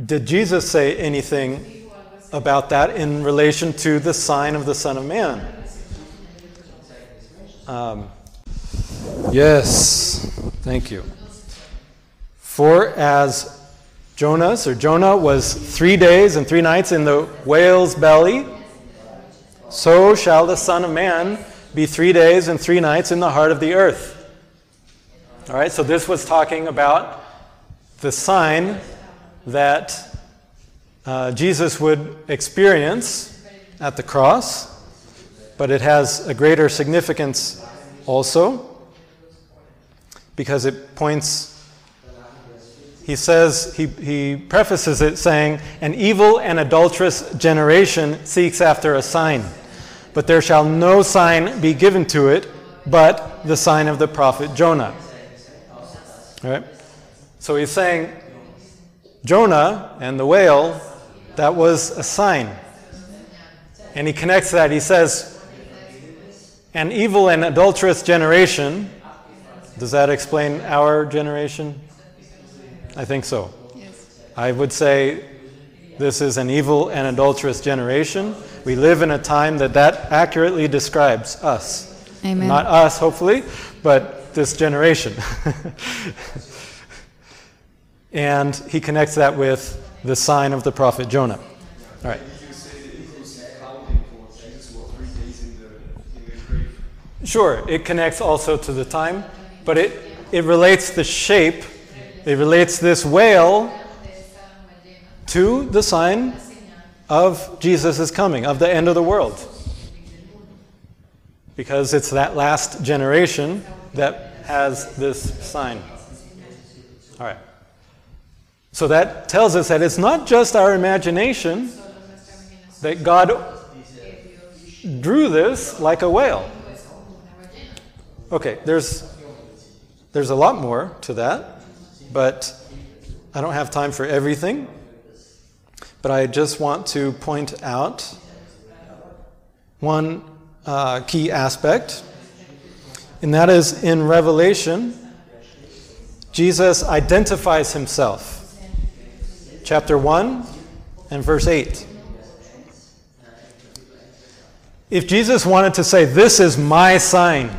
Did Jesus say anything about that in relation to the sign of the Son of Man? Yes, thank you. For as Jonah was 3 days and 3 nights in the whale's belly, so shall the Son of Man be 3 days and 3 nights in the heart of the earth. All right, so this was talking about the sign that Jesus would experience at the cross, but it has a greater significance also because it points. He says, he prefaces it saying, "An evil and adulterous generation seeks after a sign, but there shall no sign be given to it but the sign of the prophet Jonah." All right? So he's saying, Jonah and the whale, that was a sign. And he connects that. He says, "An evil and adulterous generation." Does that explain our generation? I think so. Yes. I would say this is an evil and adulterous generation. We live in a time that accurately describes us. Amen. Not us, hopefully, but this generation. And he connects that with the sign of the prophet Jonah. All right. Sure, it connects also to the time, but it relates the shape. It relates this whale to the sign of Jesus' coming, of the end of the world. Because it's that last generation that has this sign. All right. So that tells us that it's not just our imagination, that God drew this like a whale. Okay, there's a lot more to that. But I don't have time for everything. But I just want to point out one key aspect, and that is in Revelation, Jesus identifies himself. Chapter 1 and verse 8. If Jesus wanted to say, "This is my sign,"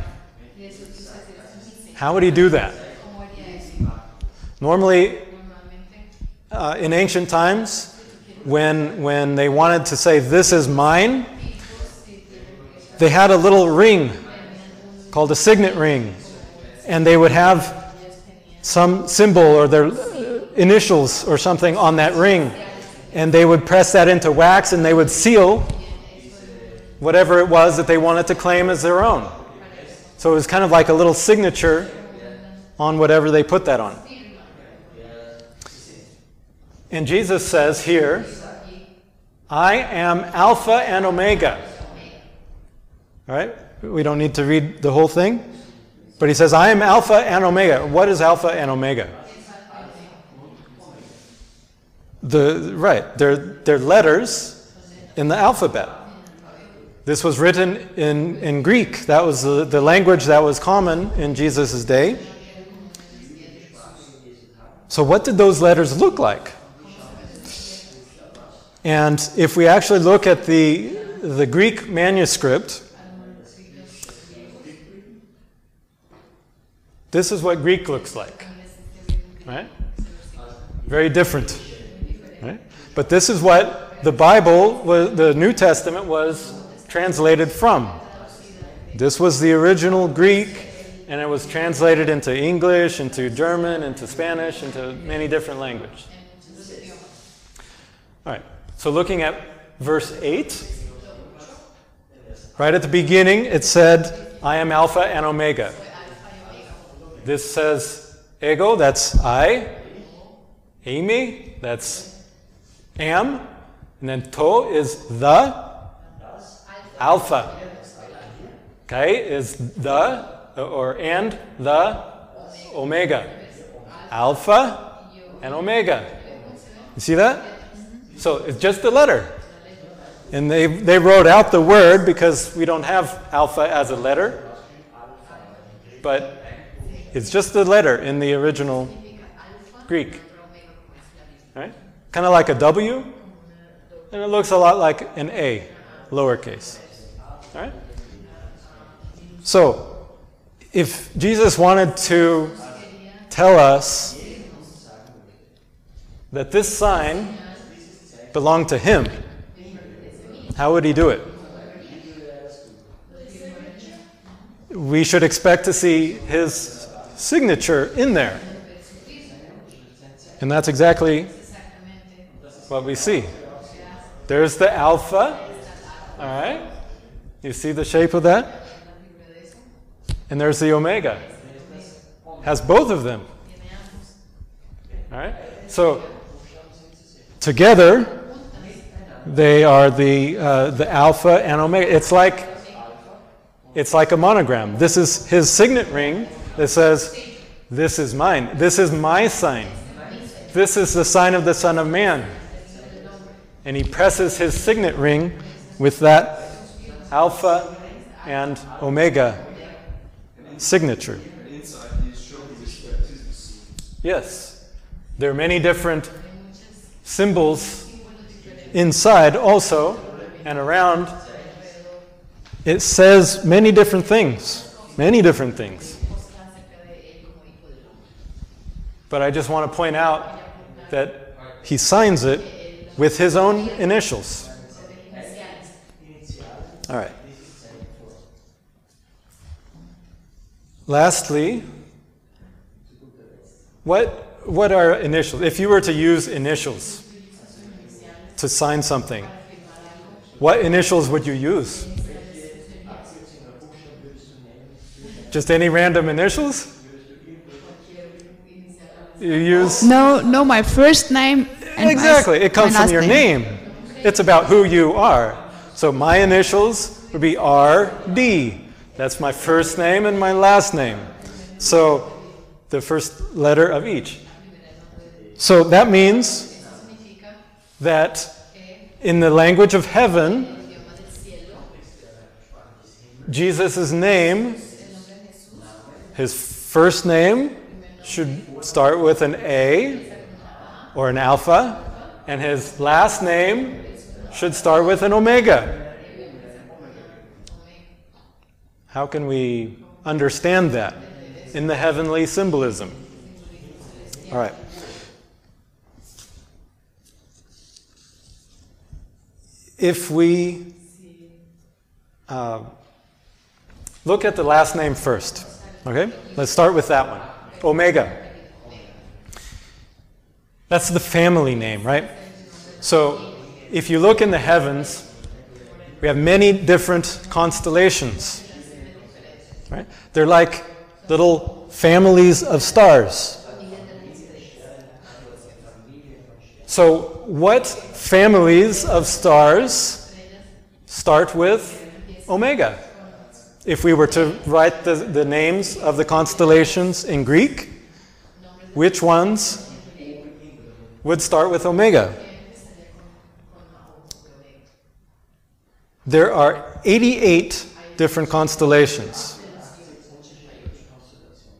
how would he do that? Normally, in ancient times, when they wanted to say, "This is mine," they had a little ring called a signet ring. And they would have some symbol or their initials or something on that ring. And they would press that into wax and they would seal whatever it was that they wanted to claim as their own. So it was kind of like a little signature on whatever they put that on. And Jesus says here, "I am Alpha and Omega." All right? We don't need to read the whole thing. But he says, "I am Alpha and Omega." What is Alpha and Omega? They're letters in the alphabet. This was written in Greek. That was the language that was common in Jesus' day. So what did those letters look like? And if we actually look at the Greek manuscript, this is what Greek looks like, right? Very different, right? But this is what the Bible, the New Testament, was translated from. This was the original Greek, and it was translated into English, into German, into Spanish, into many different languages. All right. So looking at verse 8, right at the beginning, it said, "I am Alpha and Omega." This says ego, that's I. Eimi, that's am. And then to is the. Alpha. Okay, is the, or and the Omega. Alpha and Omega. You see that? So it's just the letter. And they wrote out the word because we don't have alpha as a letter. but it's just the letter in the original Greek. Right? Kind of like a W, and it looks a lot like an A, lowercase. All right? So, if Jesus wanted to tell us that this sign belonged to him, how would he do it? We should expect to see his signature in there. And that's exactly what we see. There's the alpha. All right? You see the shape of that? And there's the omega. Has both of them. All right? So, together, they are the alpha and omega. It's like a monogram. This is his signet ring that says, "This is mine. This is my sign. This is the sign of the Son of Man." And he presses his signet ring with that alpha and omega signature. Yes. There are many different symbols inside also and around. It says many different things. Many different things. But I just want to point out that he signs it with his own initials. All right. Lastly, what are initials? If you were to use initials to sign something, what initials would you use? Just any random initials? You use... No, my first name and exactly. It comes my from your name. It's about who you are. So my initials would be R.D. That's my first name and my last name. So the first letter of each. So that means that in the language of heaven, Jesus' name, his first name should start with an A or an alpha, and his last name should start with an omega. How can we understand that in the heavenly symbolism? All right. If we look at the last name first, okay? Let's start with that one, Omega. That's the family name, right? So if you look in the heavens, we have many different constellations, right? They're like little families of stars. So what families of stars start with Omega? If we were to write the names of the constellations in Greek, which ones would start with Omega? There are 88 different constellations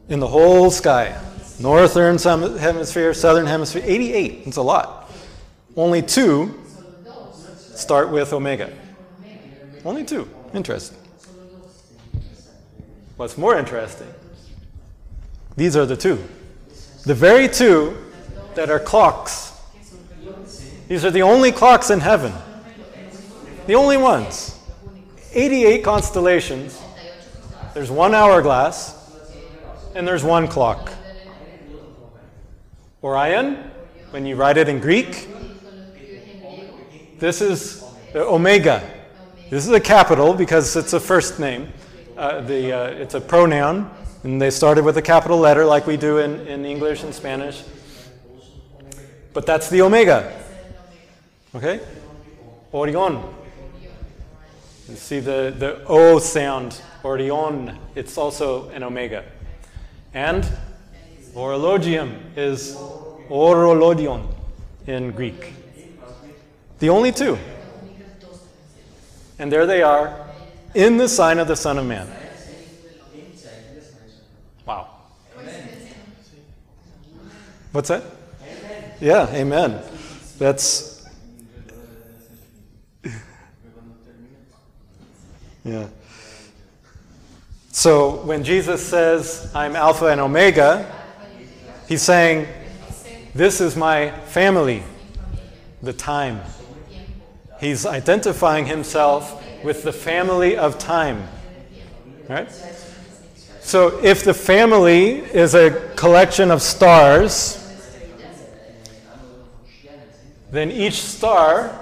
in the whole sky. Northern hemisphere, southern hemisphere, 88. It's a lot. Only 2 start with Omega. Only 2. Interesting. What's more interesting, these are the 2. The very 2 that are clocks. These are the only clocks in heaven. The only ones. 88 constellations. There's 1 hourglass, and there's 1 clock. Orion, when you write it in Greek, this is the Omega. This is a capital because it's a first name. It's a pronoun, and they started with a capital letter like we do in English and Spanish. But that's the Omega. Okay? Orion. You see the O sound, Orion, it's also an Omega. And horologium is orologion in Greek. The only 2. And there they are in the sign of the Son of Man. What's that? Yeah, amen. That's, yeah. So when Jesus says, I'm Alpha and Omega, he's saying, this is my family, the time. He's identifying himself with the family of time. Right? So if the family is a collection of stars, then each star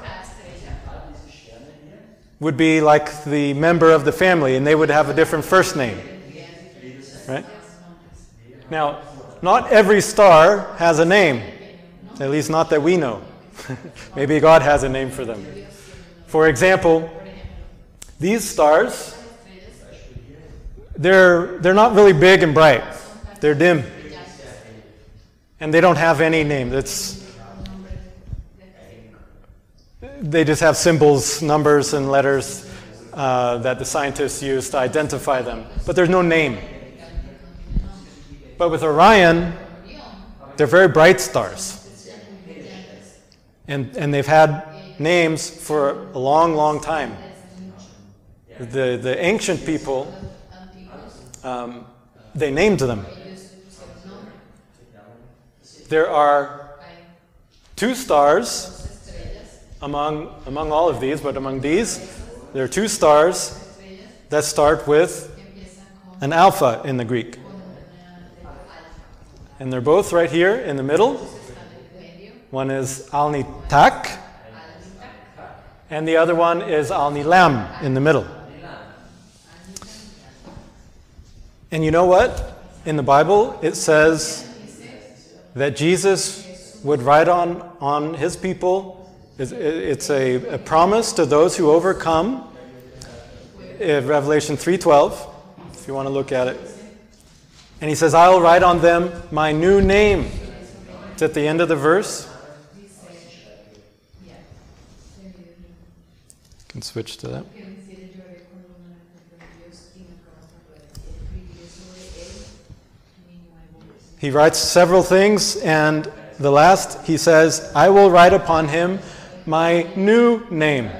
would be like the member of the family, and they would have a different first name. Right? Now, not every star has a name, at least not that we know. Maybe God has a name for them. For example, these stars, they're not really big and bright. They're dim. And they don't have any name. They just have symbols, numbers, and letters that the scientists use to identify them. But there's no name. But with Orion, they're very bright stars. And they've had names for a long, long time. The ancient people, they named them. There are 2 stars among all of these, but among these, there are 2 stars that start with an alpha in the Greek. And they're both right here in the middle. One is Alnitak, and the other one is Alnilam in the middle. And you know what? In the Bible, it says that Jesus would ride on his people. It's a promise to those who overcome. In Revelation 3:12, if you want to look at it. And he says, I'll write on them my new name. It's at the end of the verse. You can switch to that. He writes several things, and the last, he says, I will write upon him my new name.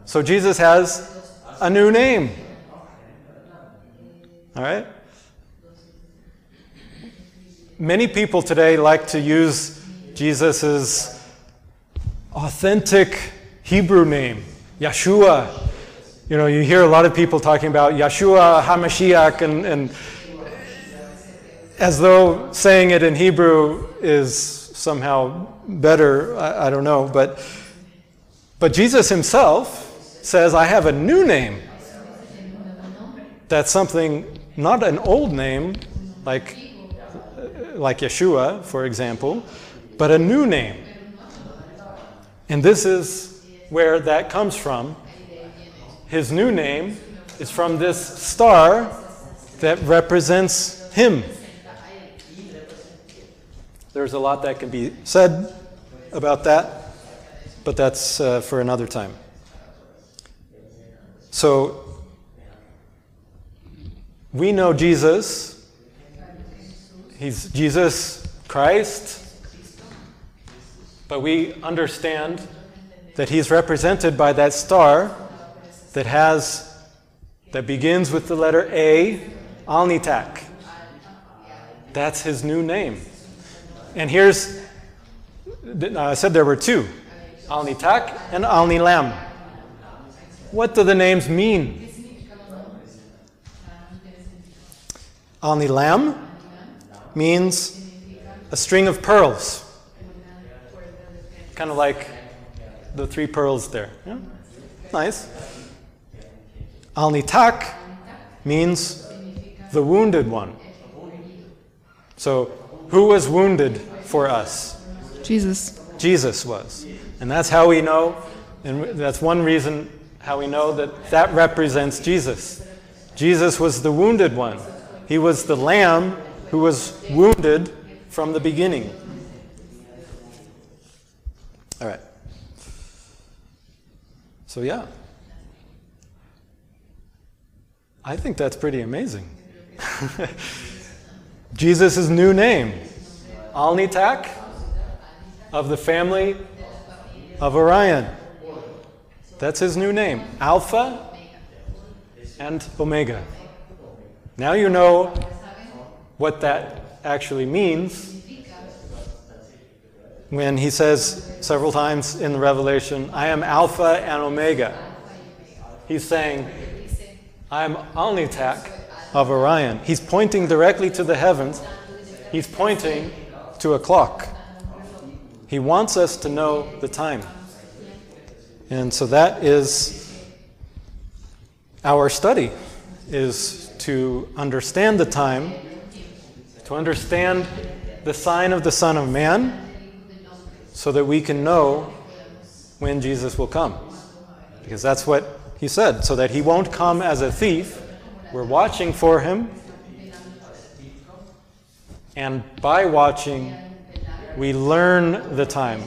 So Jesus has a new name. All right? Many people today like to use Jesus' authentic Hebrew name, Yeshua. You know, you hear a lot of people talking about Yeshua HaMashiach, and as though saying it in Hebrew is somehow better. I don't know. But Jesus himself says, I have a new name. That's something, not an old name, like Yeshua, for example, but a new name. And this is where that comes from. His new name is from this star that represents him. There's a lot that can be said about that, but that's for another time. So, we know Jesus. He's Jesus Christ, but we understand that he's represented by that star that begins with the letter A, Alnitak. That's his new name. And here's, I said there were 2, Alnitak and Alnilam. What do the names mean? Alnilam means a string of pearls. Kind of like the 3 pearls there. Yeah? Nice. Alnitak means the wounded one. So, who was wounded for us? Jesus. Jesus was. And that's how we know, and that's one reason how we know that represents Jesus. Jesus was the wounded one. He was the lamb who was wounded from the beginning. All right. So yeah. I think that's pretty amazing. Jesus' new name. Alnitak of the family of Orion. That's his new name, Alpha and Omega. Now you know what that actually means when he says several times in the Revelation, I am Alpha and Omega. He's saying, I am Alnitak of Orion. He's pointing directly to the heavens. He's pointing to a clock. He wants us to know the time. And so that is our study, is to understand the time, to understand the sign of the Son of Man, so that we can know when Jesus will come. Because that's what he said, so that he won't come as a thief. We're watching for him. And by watching, we learn the time.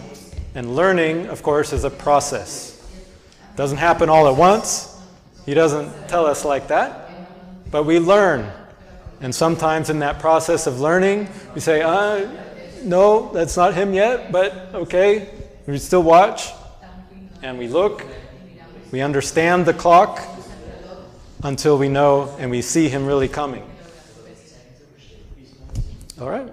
And learning, of course, is a process. It doesn't happen all at once. He doesn't tell us like that. But we learn. And sometimes in that process of learning, we say, no, that's not him yet, but okay. We still watch. And we look. We understand the clock until we know and we see him really coming. All right.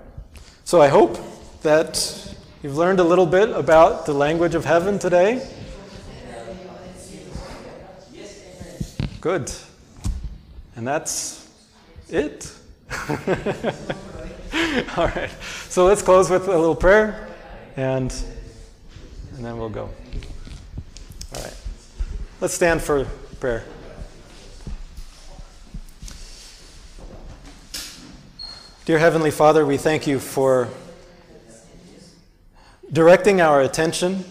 So I hope that you've learned a little bit about the language of heaven today. Good. And that's it. All right. So let's close with a little prayer, and then we'll go. All right. Let's stand for prayer. Dear Heavenly Father, we thank you for directing our attention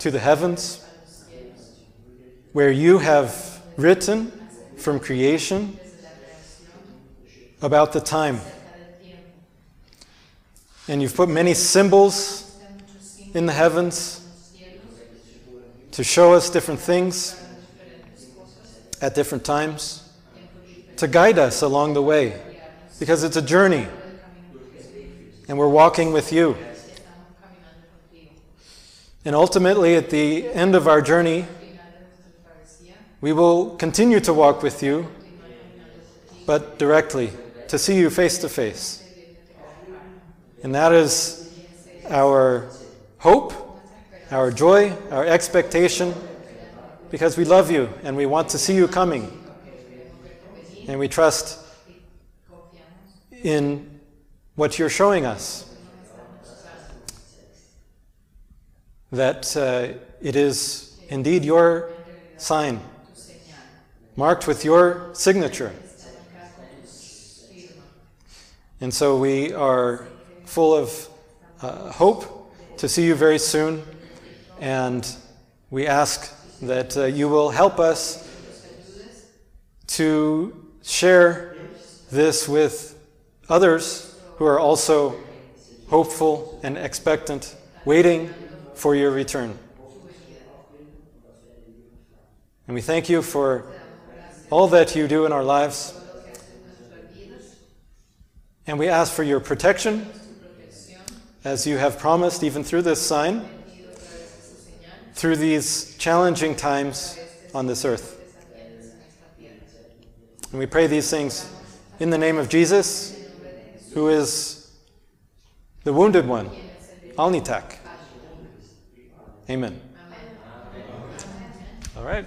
to the heavens, where you have written from creation about the time. And you've put many symbols in the heavens to show us different things at different times, to guide us along the way, because it's a journey, and we're walking with you. And ultimately, at the end of our journey, we will continue to walk with you, but directly, to see you face to face. And that is our hope, our joy, our expectation, because we love you and we want to see you coming. And we trust in what you're showing us, that it is indeed your sign, marked with your signature. And so we are full of hope to see you very soon, and we ask that you will help us to share this with others who are also hopeful and expectant, waiting for your return. And we thank you for all that you do in our lives. And we ask for your protection, as you have promised, even through this sign, through these challenging times on this earth. And we pray these things in the name of Jesus, who is the wounded one, Alnitak. Amen. All right.